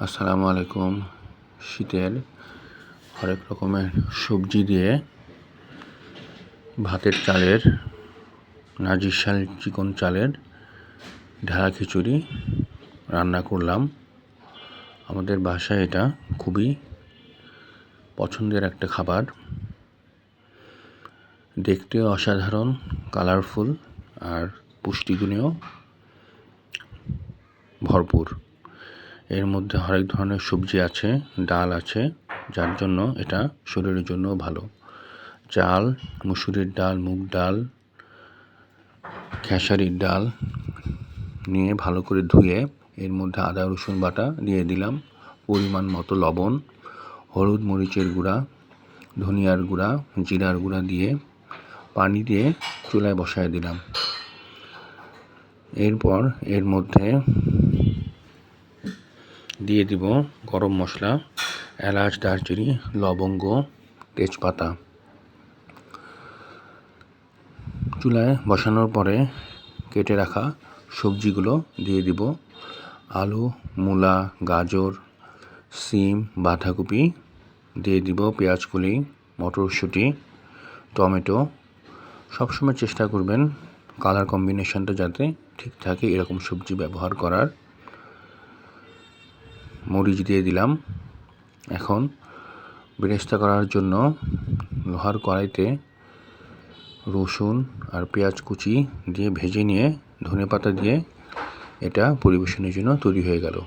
আসসালামু আলাইকুম। শীতের হরেক রকমের সবজি দিয়ে ভাতের চালের নাজিরশাল চিকন চালের ঢালা খিচুড়ি রান্না করলাম। আমাদের বাসায় এটা খুবই পছন্দের একটা খাবার, দেখতেও অসাধারণ, কালারফুল আর পুষ্টিগুণেও ভরপুর। এর মধ্যে হরেক ধরনের সবজি আছে, ডাল আছে, যার জন্য এটা শরীরের জন্য ভালো। চাল, মুসুরির ডাল, মুগ ডাল, খেসারির ডাল নিয়ে ভালো করে ধুয়ে এর মধ্যে আদা রসুন বাটা দিয়ে দিলাম, পরিমাণ মতো লবণ, হলুদ মরিচের গুঁড়া, ধনিয়ার গুঁড়া, জিরার গুঁড়া দিয়ে পানি দিয়ে চুলায় বসায় দিলাম। এরপর এর মধ্যে দিয়ে দিব গরম মশলা, এলাচ, দারচিনি, লবঙ্গ, তেজপাতা। চুলায় বসানোর পরে কেটে রাখা সবজিগুলো দিয়ে দিব, আলু, মূলা, গাজর, সিম, বাঁধাকপি দিয়ে দিব, পেঁয়াজকলি, মটরশুঁটি, টমেটো। সবসময় চেষ্টা করবেন কালার কম্বিনেশনটা যাতে ঠিক থাকে এরকম সবজি ব্যবহার করার। মরিচ দিয়ে দিলাম। এখন বেরেস্তা করার জন্য লোহার কড়াইতে রসুন আর পেঁয়াজ কুচি দিয়ে ভেজে নিয়ে ধনেপাতা দিয়ে এটা পরিবেশনের জন্য তৈরি হয়ে গেল।